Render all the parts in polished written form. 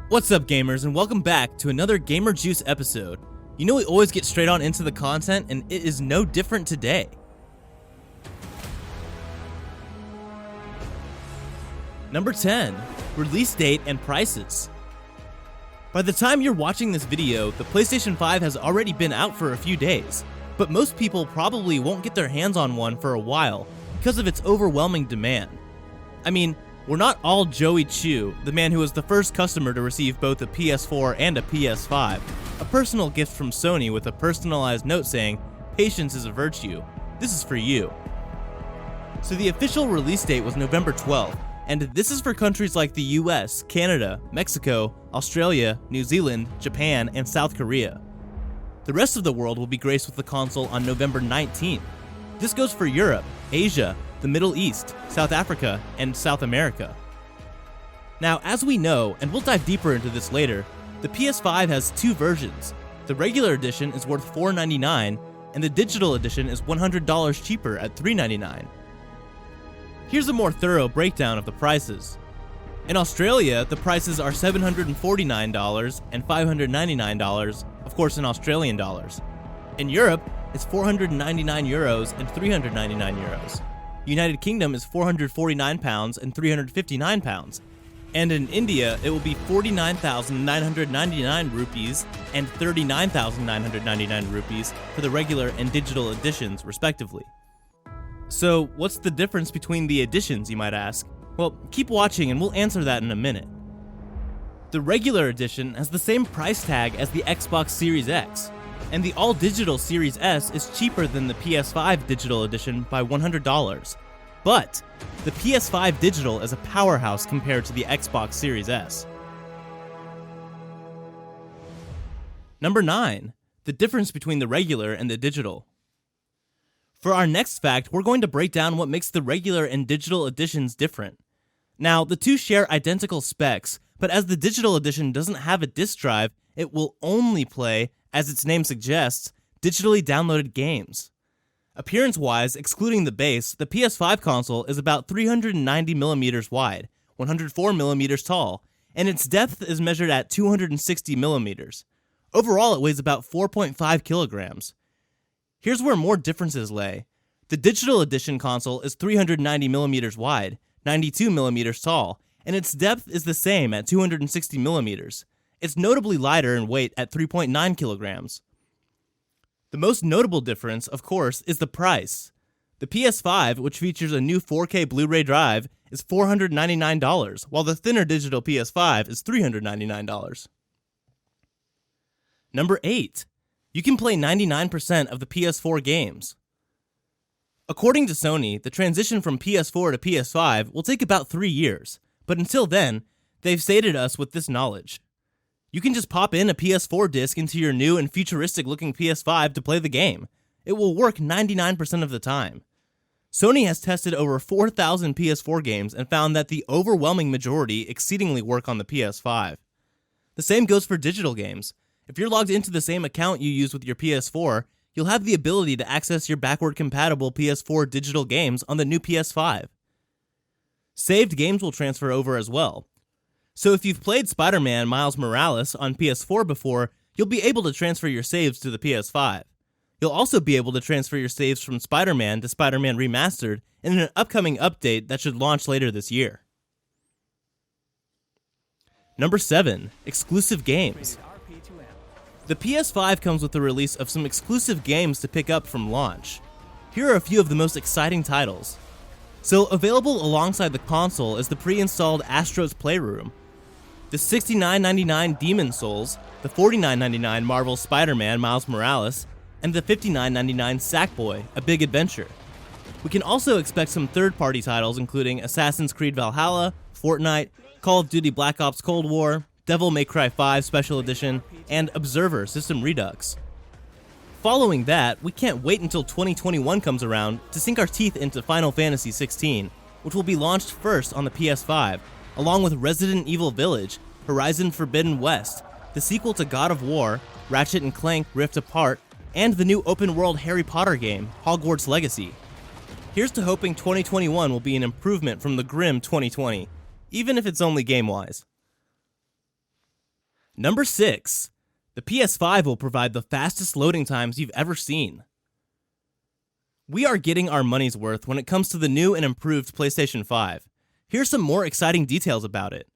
What's up, gamers, and welcome back to another Gamer Jooce episode. You know we always get straight on into the content, and it is no different today. Number 10. Release date and prices. By the time you're watching this video, the PlayStation 5 has already been out for a few days, but most people probably won't get their hands on one for a while because of its overwhelming demand. I mean, we're not all Joey Chu, the man who was the first customer to receive both a PS4 and a PS5, a personal gift from Sony with a personalized note saying, "Patience is a virtue. This is for you." So the official release date was November 12th, and this is for countries like the US, Canada, Mexico, Australia, New Zealand, Japan, and South Korea. The rest of the world will be graced with the console on November 19th. This goes for Europe, Asia, the Middle East, South Africa, and South America. Now, as we know, and we'll dive deeper into this later, the PS5 has two versions. The regular edition is worth $499, and the digital edition is $100 cheaper at $399. Here's a more thorough breakdown of the prices. In Australia, the prices are $749 and $599, of course in Australian dollars. In Europe, it's €499 and €399. United Kingdom is £449 and £359. And in India, it will be 49,999 rupees and 39,999 rupees for the regular and digital editions, respectively. So, what's the difference between the editions, you might ask? Well, keep watching and we'll answer that in a minute. The regular edition has the same price tag as the Xbox Series X, and the all-digital Series S is cheaper than the PS5 digital edition by $100. But the PS5 digital is a powerhouse compared to the Xbox Series S. Number 9. The difference between the regular and the digital. For our next fact, we're going to break down what makes the regular and digital editions different. Now, the two share identical specs, but as the digital edition doesn't have a disk drive, it will only play, as its name suggests, digitally downloaded games. Appearance-wise, excluding the base, the PS5 console is about 390mm wide, 104mm tall, and its depth is measured at 260mm. Overall, it weighs about 4.5 kilograms. Here's where more differences lay. The digital edition console is 390mm wide, 92mm tall, and its depth is the same at 260mm. It's notably lighter in weight at 3.9 kilograms. The most notable difference, of course, is the price. The PS5, which features a new 4K Blu-ray drive, is $499, while the thinner digital PS5 is $399. Number 8. You can play 99% of the PS4 games. According to Sony, the transition from PS4 to PS5 will take about 3 years, but until then, they've sated us with this knowledge. You can just pop in a PS4 disc into your new and futuristic-looking PS5 to play the game. It will work 99% of the time. Sony has tested over 4,000 PS4 games and found that the overwhelming majority exceedingly work on the PS5. The same goes for digital games. If you're logged into the same account you use with your PS4, you'll have the ability to access your backward-compatible PS4 digital games on the new PS5. Saved games will transfer over as well. So if you've played Spider-Man Miles Morales on PS4 before, you'll be able to transfer your saves to the PS5. You'll also be able to transfer your saves from Spider-Man to Spider-Man Remastered in an upcoming update that should launch later this year. Number 7. Exclusive games. The PS5 comes with the release of some exclusive games to pick up from launch. Here are a few of the most exciting titles. So available alongside the console is the pre-installed Astro's Playroom, the $69.99 Demon Souls, the $49.99 Marvel Spider-Man Miles Morales, and the $59.99 Sackboy: A Big Adventure. We can also expect some third-party titles including Assassin's Creed Valhalla, Fortnite, Call of Duty Black Ops Cold War, Devil May Cry 5 Special Edition, and Observer System Redux. Following that, we can't wait until 2021 comes around to sink our teeth into Final Fantasy XVI, which will be launched first on the PS5, along with Resident Evil Village, Horizon Forbidden West, the sequel to God of War, Ratchet & Clank Rift Apart, and the new open-world Harry Potter game, Hogwarts Legacy. Here's to hoping 2021 will be an improvement from the grim 2020, even if it's only game-wise. Number 6. The PS5 will provide the fastest loading times you've ever seen. We are getting our money's worth when it comes to the new and improved PlayStation 5. Here's some more exciting details about it.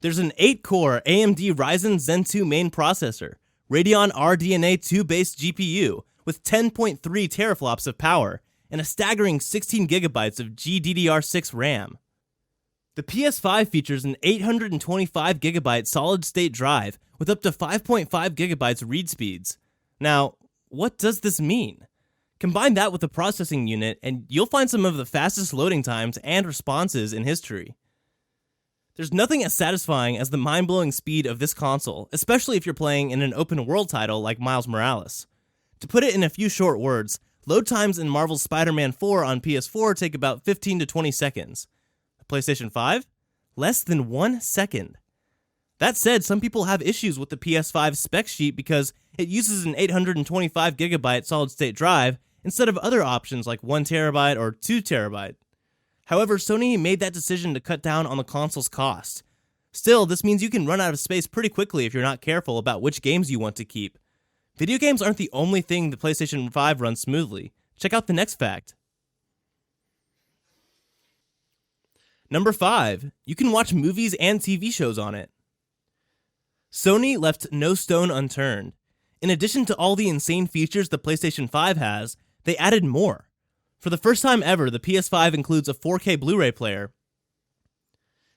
There's an 8-core AMD Ryzen Zen 2 main processor, Radeon RDNA 2-based GPU with 10.3 teraflops of power, and a staggering 16GB of GDDR6 RAM. The PS5 features an 825GB solid-state drive with up to 5.5GB read speeds. Now, what does this mean? Combine that with the processing unit, and you'll find some of the fastest loading times and responses in history. There's nothing as satisfying as the mind-blowing speed of this console, especially if you're playing in an open-world title like Miles Morales. To put it in a few short words, load times in Marvel's Spider-Man 4 on PS4 take about 15 to 20 seconds. The PlayStation 5? Less than 1 second. That said, some people have issues with the PS5 spec sheet because it uses an 825GB solid-state drive instead of other options like 1TB or 2TB. However, Sony made that decision to cut down on the console's cost. Still, this means you can run out of space pretty quickly if you're not careful about which games you want to keep. Video games aren't the only thing the PlayStation 5 runs smoothly. Check out the next fact. Number 5. You can watch movies and TV shows on it. Sony left no stone unturned. In addition to all the insane features the PlayStation 5 has, they added more. For the first time ever, the PS5 includes a 4K Blu-ray player.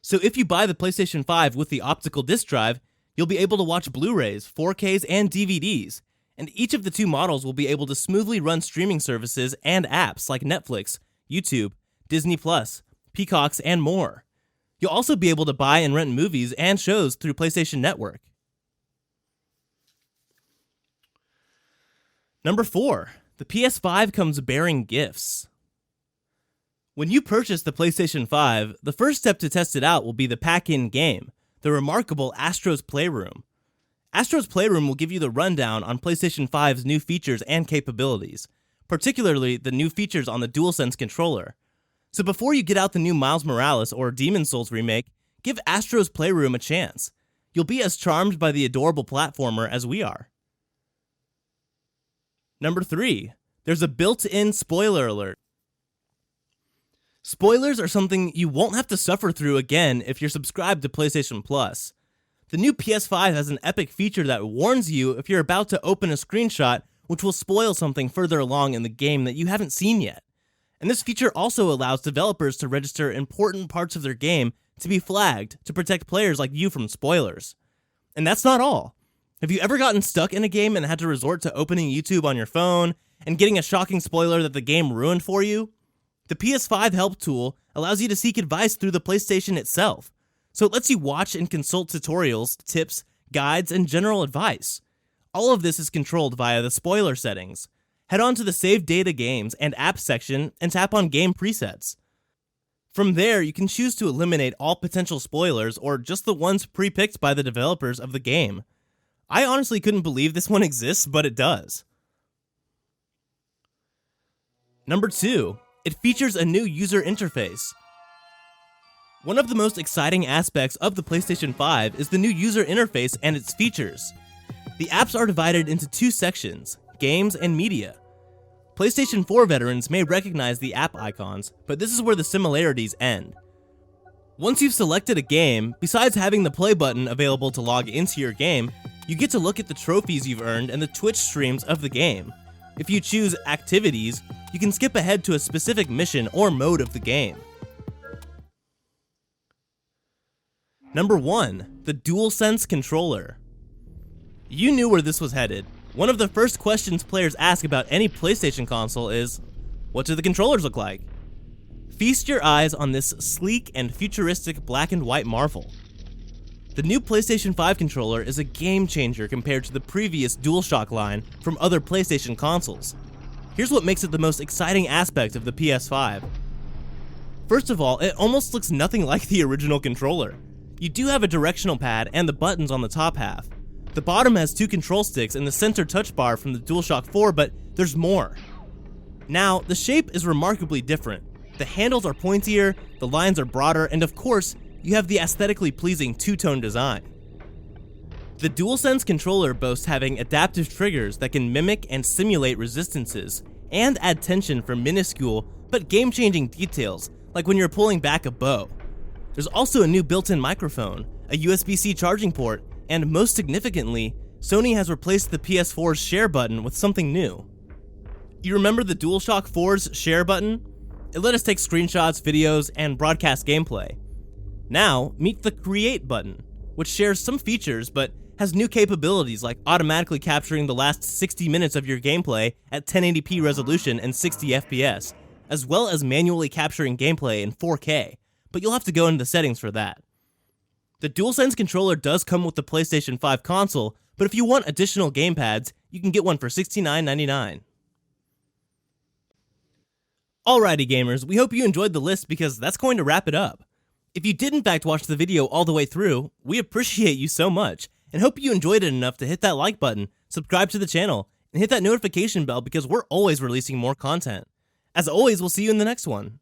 So if you buy the PlayStation 5 with the optical disc drive, you'll be able to watch Blu-rays, 4Ks, and DVDs, and each of the two models will be able to smoothly run streaming services and apps like Netflix, YouTube, Disney+, Peacocks, and more. You'll also be able to buy and rent movies and shows through PlayStation Network. Number 4. The PS5 comes bearing gifts. When you purchase the PlayStation 5, the first step to test it out will be the pack-in game, the remarkable Astro's Playroom. Astro's Playroom will give you the rundown on PlayStation 5's new features and capabilities, particularly the new features on the DualSense controller. So before you get out the new Miles Morales or Demon's Souls remake, give Astro's Playroom a chance. You'll be as charmed by the adorable platformer as we are. Number 3. There's a built-in spoiler alert. Spoilers are something you won't have to suffer through again if you're subscribed to PlayStation Plus. The new PS5 has an epic feature that warns you if you're about to open a screenshot which will spoil something further along in the game that you haven't seen yet. And this feature also allows developers to register important parts of their game to be flagged to protect players like you from spoilers. And that's not all. Have you ever gotten stuck in a game and had to resort to opening YouTube on your phone and getting a shocking spoiler that the game ruined for you? The PS5 Help tool allows you to seek advice through the PlayStation itself, so it lets you watch and consult tutorials, tips, guides, and general advice. All of this is controlled via the spoiler settings. Head on to the Save Data Games and Apps section and tap on Game Presets. From there, you can choose to eliminate all potential spoilers or just the ones pre-picked by the developers of the game. I honestly couldn't believe this one exists, but it does. Number 2. It features a new user interface. One of the most exciting aspects of the PlayStation 5 is the new user interface and its features. The apps are divided into 2 sections, games and media. PlayStation 4 veterans may recognize the app icons, but this is where the similarities end. Once you've selected a game, besides having the play button available to log into your game, you get to look at the trophies you've earned and the Twitch streams of the game. If you choose Activities, you can skip ahead to a specific mission or mode of the game. Number 1. The DualSense controller. You knew where this was headed. One of the first questions players ask about any PlayStation console is, what do the controllers look like? Feast your eyes on this sleek and futuristic black and white marvel. The new PlayStation 5 controller is a game changer compared to the previous DualShock line from other PlayStation consoles. Here's what makes it the most exciting aspect of the PS5. First of all, it almost looks nothing like the original controller. You do have a directional pad and the buttons on the top half. The bottom has 2 control sticks and the center touch bar from the DualShock 4, but there's more. Now, the shape is remarkably different. The handles are pointier, the lines are broader, and of course, you have the aesthetically pleasing two-tone design. The DualSense controller boasts having adaptive triggers that can mimic and simulate resistances, and add tension for minuscule but game-changing details, like when you're pulling back a bow. There's also a new built-in microphone, a USB-C charging port, and most significantly, Sony has replaced the PS4's share button with something new. You remember the DualShock 4's share button? It let us take screenshots, videos, and broadcast gameplay. Now, meet the create button, which shares some features but has new capabilities like automatically capturing the last 60 minutes of your gameplay at 1080p resolution and 60 FPS, as well as manually capturing gameplay in 4K, but you'll have to go into the settings for that. The DualSense controller does come with the PlayStation 5 console, but if you want additional gamepads, you can get one for $69.99. Alrighty gamers, we hope you enjoyed the list because that's going to wrap it up. If you did in fact watch the video all the way through, we appreciate you so much, and hope you enjoyed it enough to hit that like button, subscribe to the channel, and hit that notification bell because we're always releasing more content. As always, we'll see you in the next one.